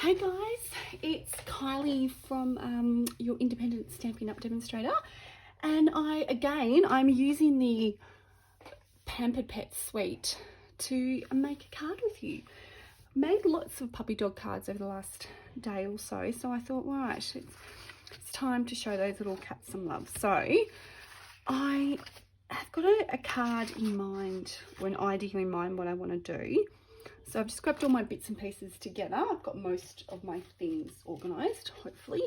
Hey guys, it's Kylie from your independent Stampin' Up demonstrator, and I'm using the Pampered Pet suite to make a card with you. Made lots of puppy dog cards over the last day or so, so I thought, right, it's time to show those little cats some love. So I have got a card in mind, or an idea in mind what I want to do. So I've just grabbed all my bits and pieces together. I've got most of my things organised, hopefully.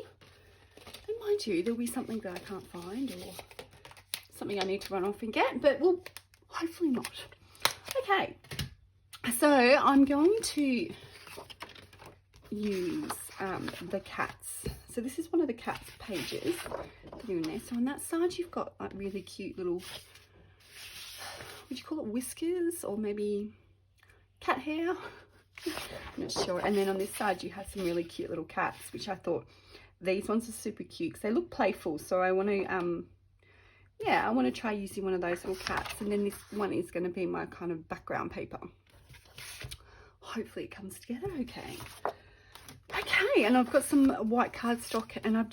And mind you, there'll be something that I can't find or something I need to run off and get, but well, hopefully not. Okay, so I'm going to use the cats. So this is one of the cats pages that are in there. So on that side you've got like really cute little, would you call it whiskers or maybe cat hair? I'm not sure. And then on this side you have some really cute little cats, which I thought these ones are super cute because they look playful. So I want to I want to try using one of those little cats. And then this one is going to be my kind of background paper. Hopefully it comes together okay. Okay, and I've got some white cardstock, and I've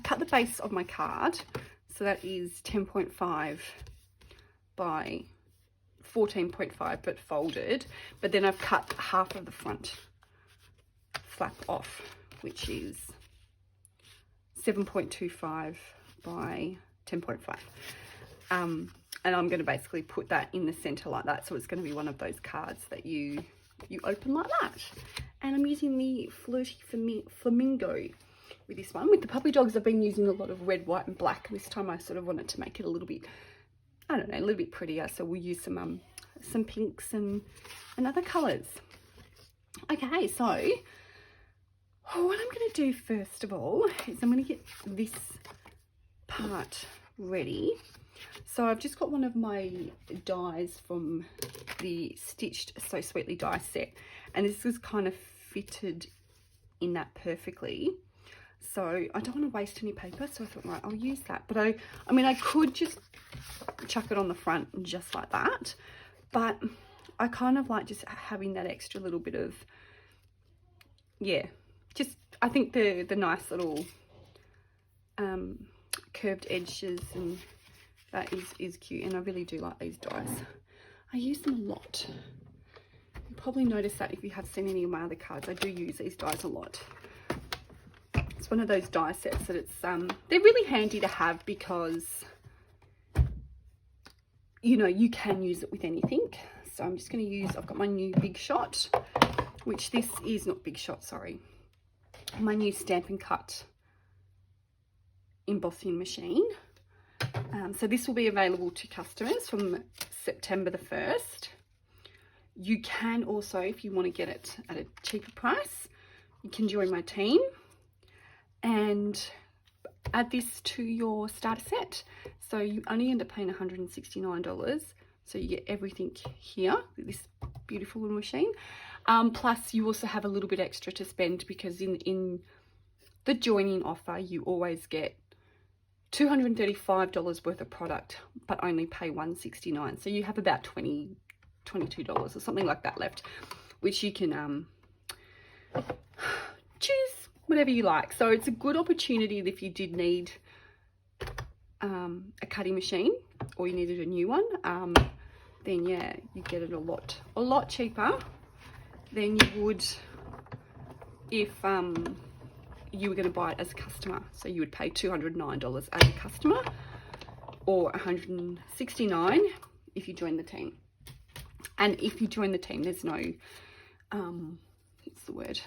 cut the base of my card, so that is 10.5 by 14.5 but folded, but then I've cut half of the front flap off, which is 7.25 by 10.5, and I'm going to basically put that in the center like that, so it's going to be one of those cards that you open like that. And I'm using the Flirty Flamingo with this one. With the puppy dogs I've been using a lot of red, white and black. This time I sort of wanted to make it a little bit, I don't know, a little bit prettier, so we'll use some pinks and other colours. Okay, so what I'm going to do first of all is I'm going to get this part ready. So I've just got one of my dies from the Stitched So Sweetly die set, and this is kind of fitted in that perfectly. So I don't want to waste any paper, so I thought, right, I'll use that. But I mean, I could just chuck it on the front just like that, but I kind of like just having that extra little bit of, yeah, just, I think the nice little curved edges, and that is cute, and I really do like these dies. I use them a lot. You'll probably notice that if you have seen any of my other cards, I do use these dies a lot. It's one of those die sets that it's they're really handy to have because, you know, you can use it with anything. So I'm just going to use, I've got my new Big Shot, which this is not Big Shot, sorry, my new Stampin' Cut embossing machine. So this will be available to customers from September the 1st. You can also, if you want to get it at a cheaper price, you can join my team and add this to your starter set. So you only end up paying $169. So you get everything here, this beautiful little machine. Plus you also have a little bit extra to spend, because in the joining offer, you always get $235 worth of product, but only pay $169. So you have about $22 or something like that left, which you can choose whatever you like. So it's a good opportunity if you did need a cutting machine, or you needed a new one, then yeah, you get it a lot cheaper than you would if you were going to buy it as a customer. So you would pay $209 as a customer, or $169 if you join the team. And if you join the team, there's no what's the word,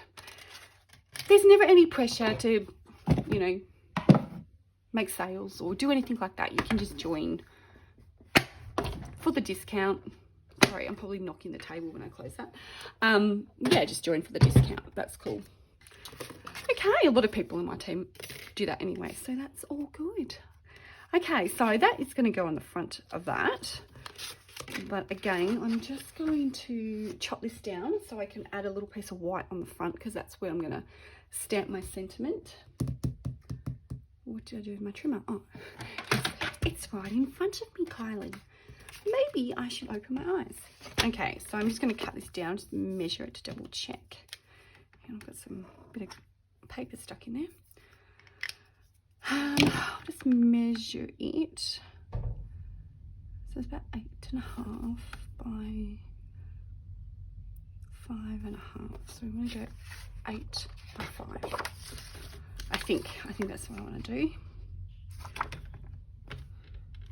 there's never any pressure to, you know, make sales or do anything like that. You can just join for the discount. Sorry, I'm probably knocking the table when I close that. Yeah, just join for the discount. That's cool. Okay, a lot of people in my team do that anyway, so that's all good. Okay, so that is going to go on the front of that. But again, I'm just going to chop this down so I can add a little piece of white on the front, because that's where I'm going to stamp my sentiment. What did I do with my trimmer? Oh, it's right in front of me, Kylie. Maybe I should open my eyes. Okay, so I'm just going to cut this down, just measure it to double check And I've got some bit of paper stuck in there. I'll just measure it. So it's about 8.5 by 5.5. So I'm going to go 8 by 5. I think that's what I want to do.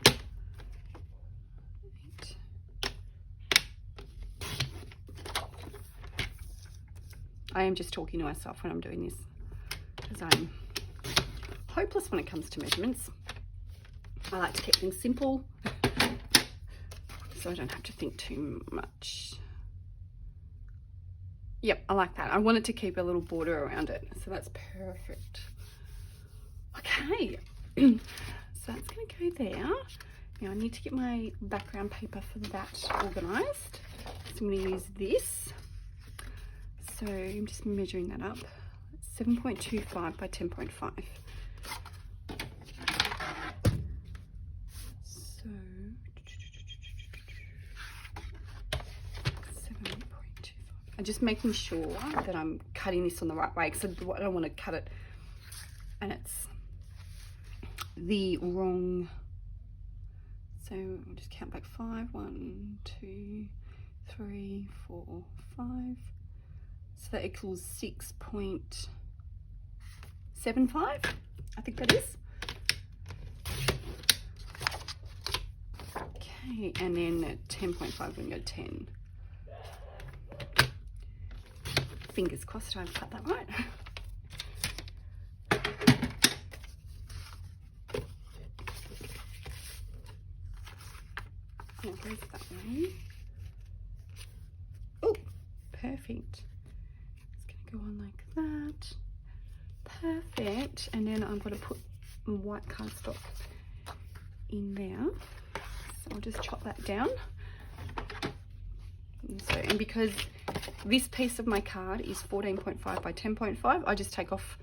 8. I am just talking to myself when I'm doing this because I'm hopeless when it comes to measurements. I like to keep things simple so I don't have to think too much. Yep, I like that. I wanted to keep a little border around it, so that's perfect. Okay, so that's going to go there. Now I need to get my background paper for that organised. So I'm going to use this. So I'm just measuring that up. 7.25 by 10.5. So 7.25. I'm just making sure that I'm cutting this on the right way because I don't want to cut it and it's the wrong. So I'll just count back 5. 1, 2, 3, 4, 5. So that equals 6.75. I think that is. Okay, and then at 10.5 we're going to go 10. Fingers crossed I've cut that right. Now it goes that way. Oh, perfect. It's going to go on like that. Perfect. And then I'm going to put white cardstock in there. So I'll just chop that down. And because this piece of my card is 14.5 by 10.5, I just take off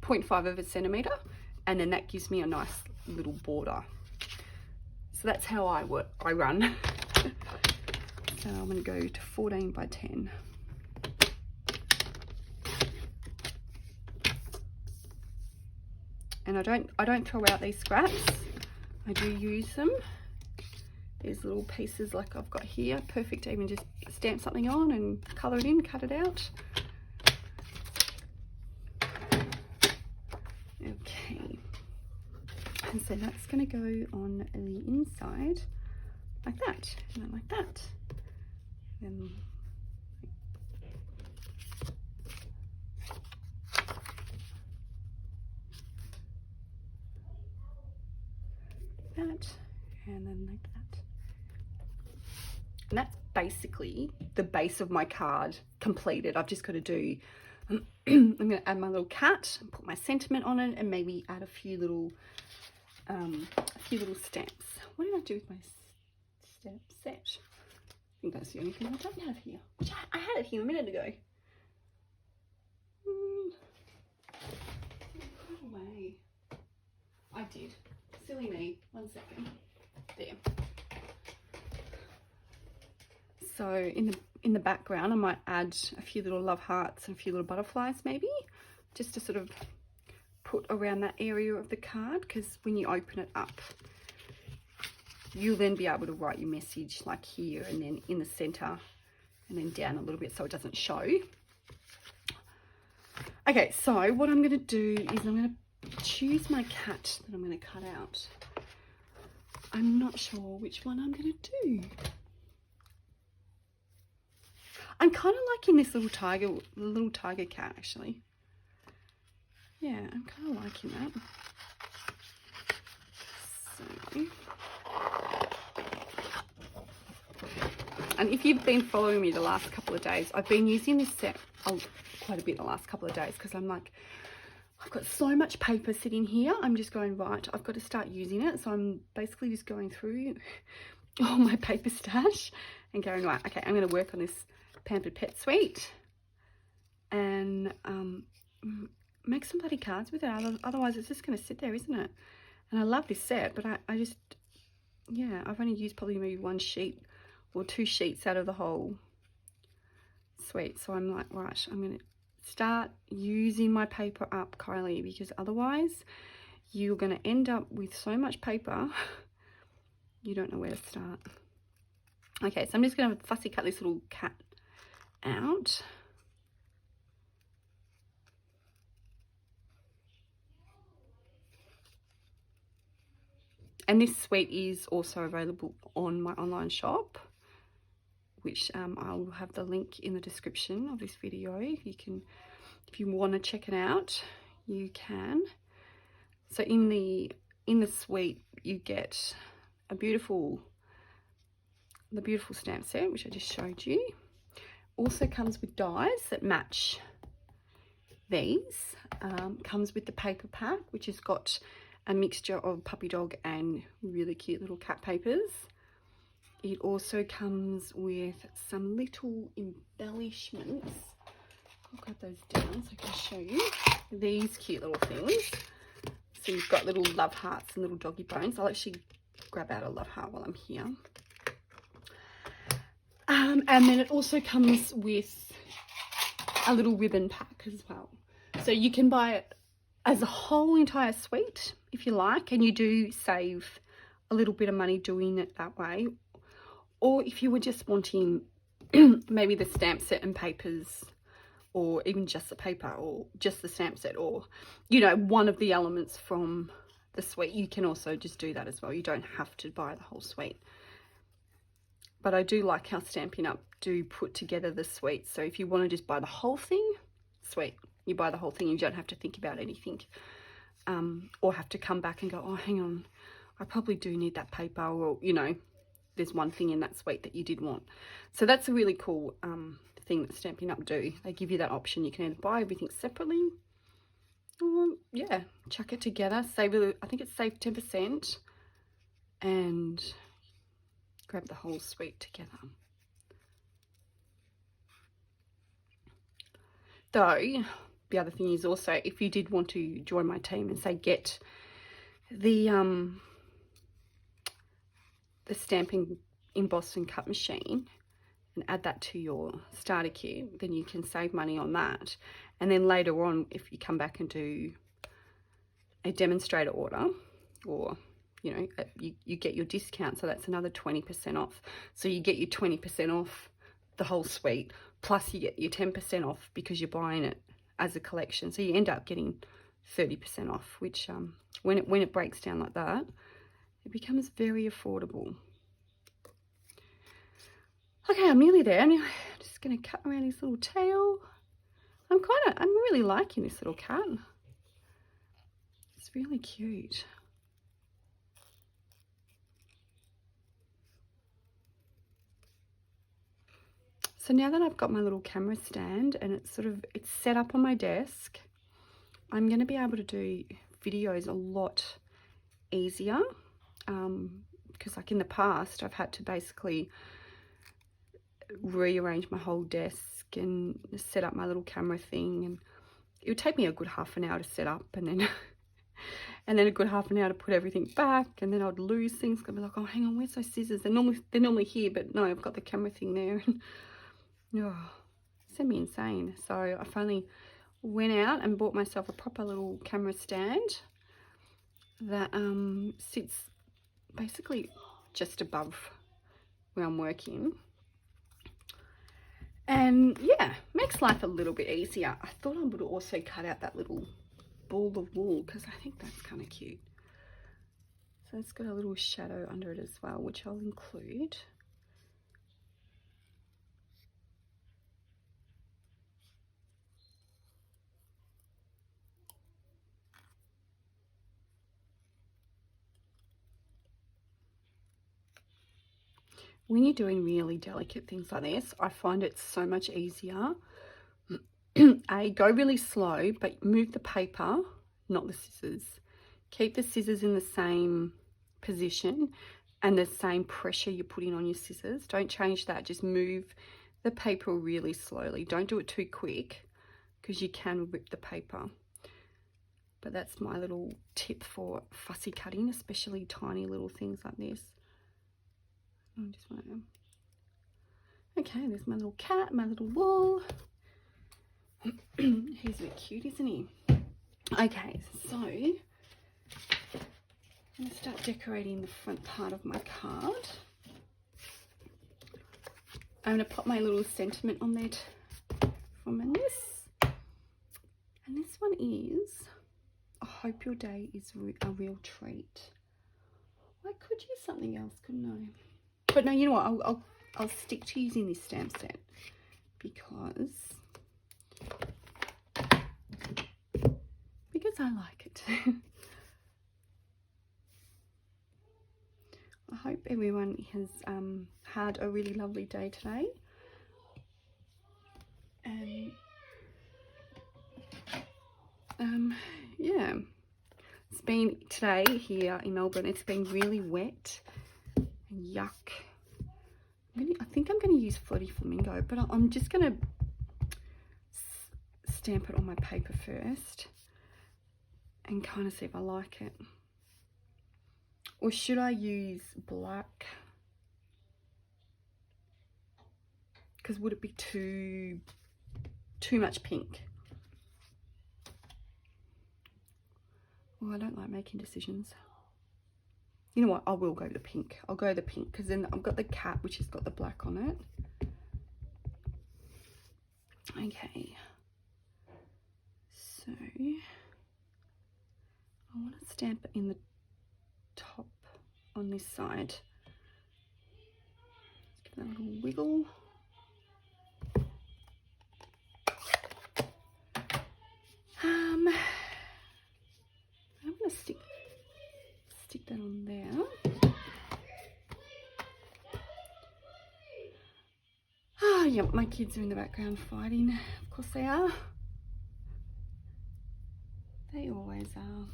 0.5 of a centimetre, and then that gives me a nice little border. So that's how I run. So I'm going to go to 14 by 10. And I don't throw out these scraps. I do use them. There's little pieces like I've got here, perfect to even just stamp something on and colour it in, cut it out. Okay, and so that's going to go on the inside like that, and then like that. Then that, and then like that. And that's basically the base of my card completed. I've just got to do, I'm going to add my little cat, and put my sentiment on it, and maybe add a few little stamps. What did I do with my stamp set? I think that's the only thing I don't have here. Which I had it here a minute ago. Put away. I did. Silly me. 1 second. There. So in the background I might add a few little love hearts and a few little butterflies maybe, just to sort of put around that area of the card, because when you open it up you'll then be able to write your message like here and then in the center and then down a little bit so it doesn't show. Okay, so what I'm going to do is I'm going to choose my cat that I'm going to cut out. I'm not sure which one I'm going to do. I'm kind of liking this little tiger cat actually. Yeah, I'm kind of liking that. So, and if you've been following me the last couple of days, I've been using this set quite a bit the last couple of days because I'm like, I've got so much paper sitting here. I'm just going, right, I've got to start using it. So I'm basically just going through all my paper stash and going, right, okay, I'm going to work on this Pampered Pet Suite and make some bloody cards with it. Otherwise it's just going to sit there, isn't it? And I love this set, but I just, yeah, I've only used probably maybe 1 sheet or 2 sheets out of the whole suite. So I'm like, right, I'm going to start using my paper up, Kylie, because otherwise you're going to end up with so much paper you don't know where to start. Okay, so I'm just going to fussy cut this little cat out. And this suite is also available on my online shop, which I'll have the link in the description of this video. If you want to check it out, you can. So in the suite, you get the beautiful stamp set, which I just showed you. Also comes with dies that match these. Comes with the paper pack, which has got a mixture of puppy dog and really cute little cat papers. It also comes with some little embellishments. I'll grab those down so I can show you these cute little things. So you've got little love hearts and little doggy bones. I'll actually grab out a love heart while I'm here. And then it also comes with a little ribbon pack as well. So you can buy it as a whole entire suite if you like, and you do save a little bit of money doing it that way. Or if you were just wanting maybe the stamp set and papers, or even just the paper, or just the stamp set, or, you know, one of the elements from the suite, you can also just do that as well. You don't have to buy the whole suite. But I do like how Stampin' Up do put together the suite. So if you want to just buy the whole thing, sweet. You buy the whole thing, you don't have to think about anything. Or have to come back and go, oh, hang on, I probably do need that paper, or, you know, there's one thing in that suite that you did want. So that's a really cool thing that Stampin' Up do. They give you that option. You can either buy everything separately, or, yeah, chuck it together. Save, I think it's saved 10%, and grab the whole suite together. Though, the other thing is also, if you did want to join my team and say get the Stampin' embossed and cut machine and add that to your starter kit, then you can save money on that. And then later on, if you come back and do a demonstrator order, or, you know, you get your discount, so that's another 20% off. So you get your 20% off the whole suite, plus you get your 10% off because you're buying it as a collection. So you end up getting 30% off, which when it breaks down like that, it becomes very affordable. Okay, I'm nearly there. I'm just going to cut around his little tail. I'm really liking this little cat. It's really cute. So now that I've got my little camera stand and it's set up on my desk, I'm going to be able to do videos a lot easier, because like in the past I've had to basically rearrange my whole desk and set up my little camera thing, and it would take me a good half an hour to set up, and then a good half an hour to put everything back, and then I'd lose things. I'd be like, oh, hang on, where's those scissors? They're normally here, but no, I've got the camera thing there. Oh, send me insane. So I finally went out and bought myself a proper little camera stand that sits basically just above where I'm working, and yeah, makes life a little bit easier. I thought I would also cut out that little ball of wool because I think that's kind of cute. So it's got a little shadow under it as well, which I'll include. When you're doing really delicate things like this, I find it so much easier. Go really slow, but move the paper, not the scissors. Keep the scissors in the same position and the same pressure you're putting on your scissors. Don't change that. Just move the paper really slowly. Don't do it too quick because you can rip the paper. But that's my little tip for fussy cutting, especially tiny little things like this. I just want to... Okay, there's my little cat, my little wool. He's a bit cute, isn't he? Okay, so I'm going to start decorating the front part of my card. I'm going to pop my little sentiment on there from this. And this one is, I hope your day is a real treat. I could use something else, couldn't I? But no, you know what? I'll stick to using this stamp set because I like it. I hope everyone has had a really lovely day today. And yeah, it's been today here in Melbourne. It's been really wet and yuck. I think I'm going to use Floaty Flamingo, but I'm just going to stamp it on my paper first and kind of see if I like it. Or should I use black? Because would it be too much pink? Well, I don't like making decisions. You know what? I will go the pink. I'll go the pink because then I've got the cat, which has got the black on it. Okay. So I want to stamp it in the top on this side. Give that a little wiggle. I'm going to stick that on there. Oh, yeah, my kids are in the background fighting. Of course they are. They always are.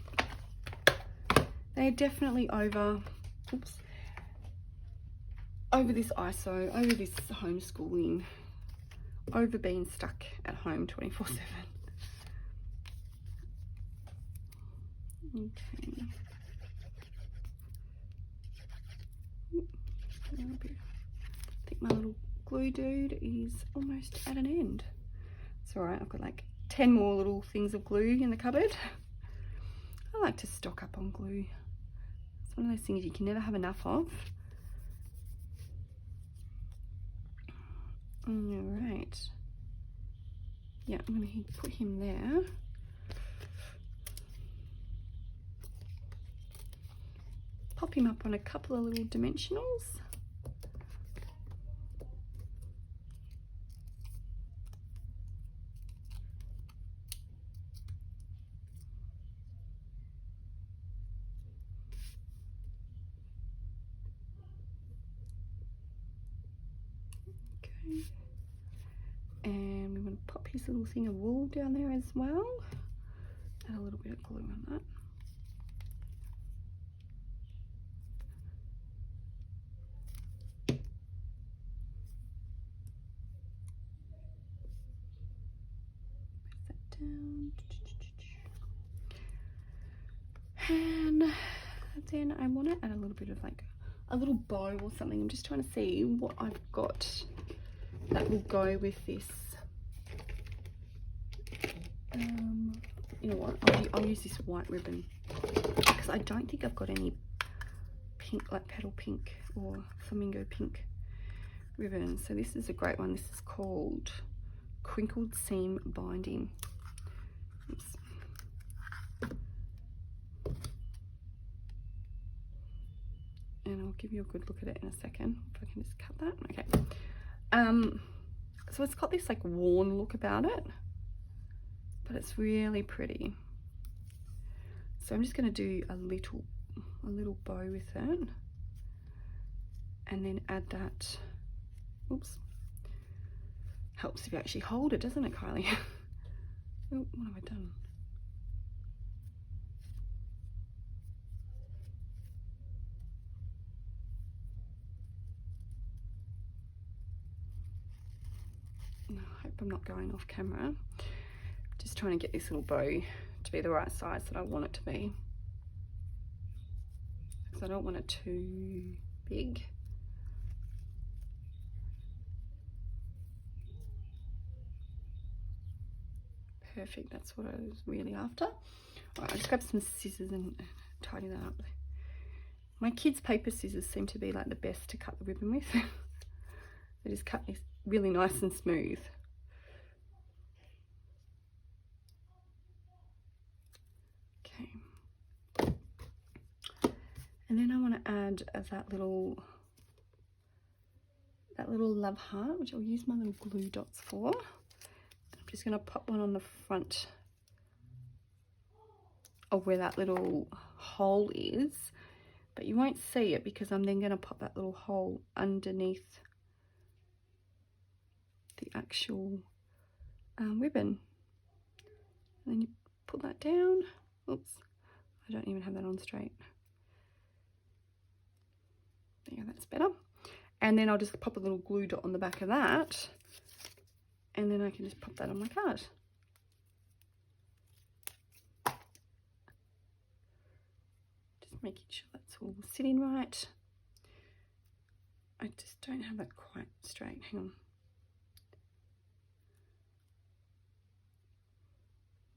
They're definitely over this ISO, over this homeschooling, over being stuck at home 24/7. Okay. I think my little glue dude is almost at an end. It's alright, I've got like 10 more little things of glue in the cupboard. I like to stock up on glue. It's one of those things you can never have enough of. Alright. Yeah, I'm going to put him there. Pop him up on a couple of little dimensionals. Okay. And we want to pop his little thing of wool down there as well. Add a little bit of glue on that. Down. And then I want to add a little bit of like a little bow or something. I'm just trying to see what I've got that will go with this. You know what, I'll use this white ribbon because I don't think I've got any pink, like petal pink or flamingo pink ribbon. So this is a great one. This is called Crinkled Seam Binding. Oops. And I'll give you a good look at it in a second. If I can just cut that. Okay. So it's got this like worn look about it, but it's really pretty. So I'm just going to do a little bow with it, and then add that. Oops. Helps if you actually hold it, doesn't it, Kylie? Oh, what have I done? I hope I'm not going off camera. Just trying to get this little bow to be the right size that I want it to be, because I don't want it too big. Perfect, that's what I was really after. All right, I'll just grab some scissors and tidy that up. My kids' paper scissors seem to be like the best to cut the ribbon with. They just cut this really nice and smooth. Okay. And then I want to add that little love heart, which I'll use my little glue dots for. I'm just going to pop one on the front of where that little hole is, but you won't see it because I'm then going to pop that little hole underneath the actual ribbon. And then you put that down. Oops, I don't even have that on straight. There, that's better. And then I'll just pop a little glue dot on the back of that, and then I can just pop that on my card. Just making sure that's all sitting right. I just don't have that quite straight. Hang on.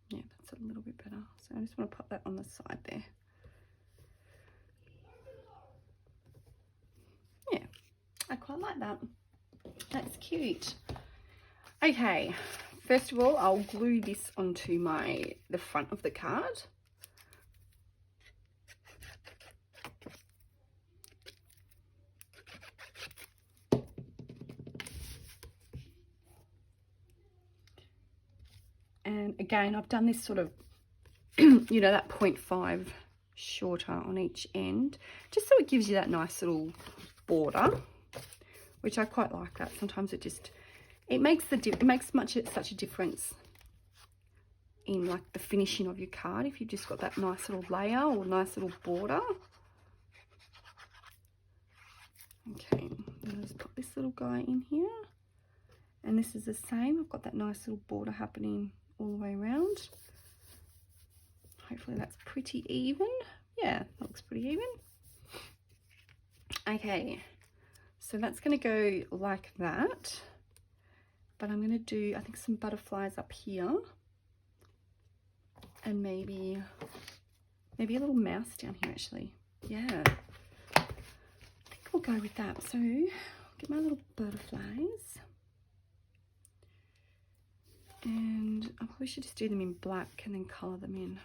Yeah, that's a little bit better. So I just want to pop that on the side there. Yeah, I quite like that. That's cute. Okay, first of all, I'll glue this onto the front of the card. And again, I've done this sort of, you know, that 0.5 shorter on each end, just so it gives you that nice little border, which I quite like that. Sometimes it makes such a difference in like the finishing of your card if you've just got that nice little layer or nice little border. Okay, I'll just put this little guy in here, and this is the same. I've got that nice little border happening all the way around. Hopefully that's pretty even. Yeah, that looks pretty even. Okay, so that's going to go like that, but I'm going to do, I think, some butterflies up here, and maybe a little mouse down here actually. Yeah, I think we'll go with that. So get my little butterflies, and I probably should just do them in black and then colour them in.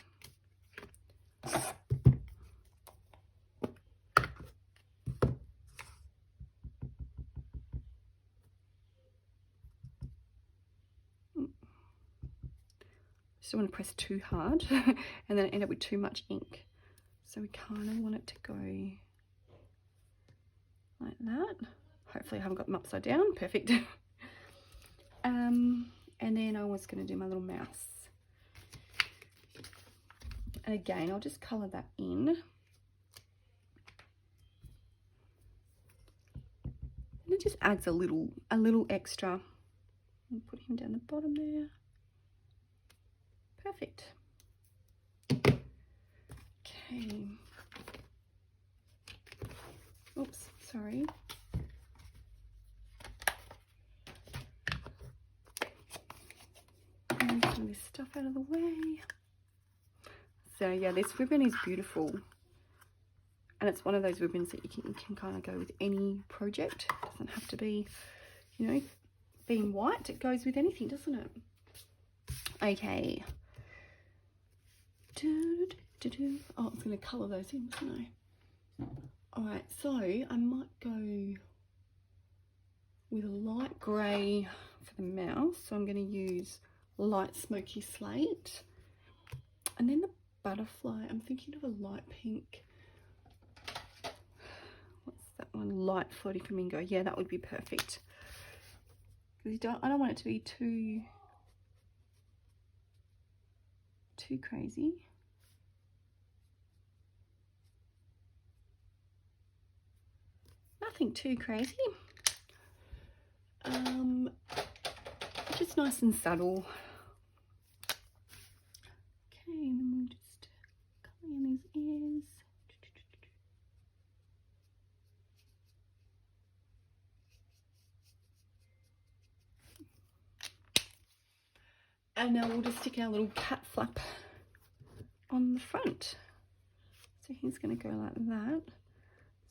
Just don't want to press too hard and then end up with too much ink. So we kind of want it to go like that. Hopefully I haven't got them upside down. Perfect. And then I was going to do my little mouse. And again, I'll just colour that in. And it just adds a little extra. I'll put him down the bottom there. Perfect. Okay. Oops, sorry. Move some of this stuff out of the way. So yeah, this ribbon is beautiful, and it's one of those ribbons that you can kind of go with any project. It doesn't have to be, you know, being white. It goes with anything, doesn't it? Okay. Oh, I was going to colour those in, wasn't I? Alright, so I might go with a light grey for the mouse. So I'm going to use light smoky slate. And then the butterfly, I'm thinking of a light pink. What's that one? Light floaty flamingo. Yeah, that would be perfect. Because I don't want it to be too crazy. Nothing too crazy. Just nice and subtle. Okay, and then we'll just colour in these ears. And now we'll just stick our little cat flap on the front. So he's going to go like that.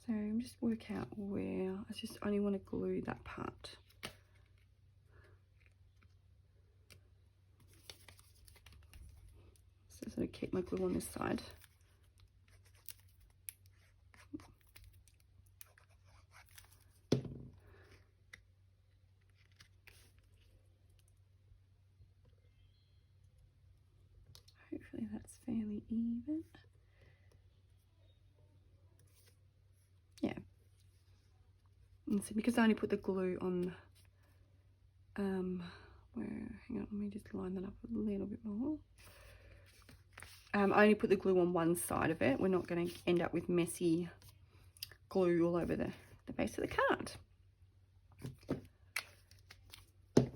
So I'm just work out where, I just only want to glue that part. So sort of keep my glue on this side. Hopefully that's fairly even. Yeah. And so because I only put the glue on, hang on, let me just line that up a little bit more. I only put the glue on one side of it. We're not going to end up with messy glue all over the base of the card.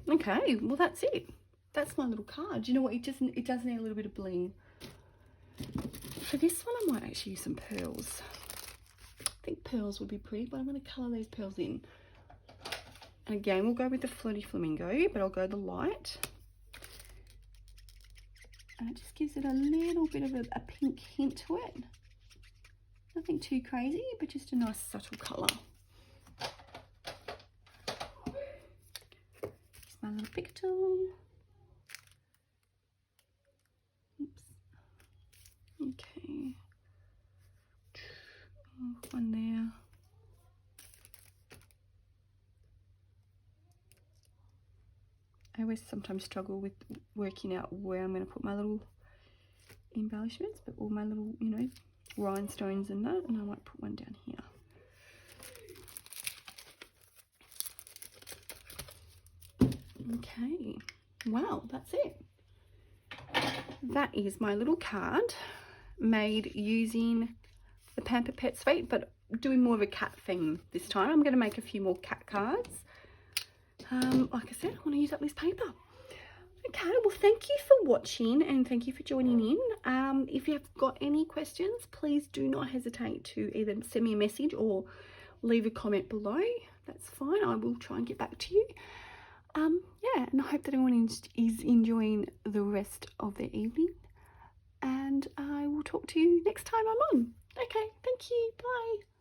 Okay, well that's it. That's my little card. You know what? It does need a little bit of bling. For this one, I might actually use some pearls. I think pearls would be pretty, but I'm going to colour these pearls in. And again, we'll go with the Flirty Flamingo, but I'll go the light. And it just gives it a little bit of a pink hint to it. Nothing too crazy, but just a nice subtle colour. Here's my little pick tool. Oops. Okay. One there. I always sometimes struggle with working out where I'm going to put my little embellishments, but all my little, you know, rhinestones and that, and I might put one down here. Okay, wow, that's it. That is my little card made using the Pamper Pet Suite, but doing more of a cat theme this time. I'm going to make a few more cat cards. Like I said, I want to use up this paper. Okay, well thank you for watching and thank you for joining in. If you have got any questions, please do not hesitate to either send me a message or leave a comment below. That's fine, I will try and get back to you. Yeah, and I hope that everyone is enjoying the rest of their evening, and I will talk to you next time I'm on. Okay, thank you, bye.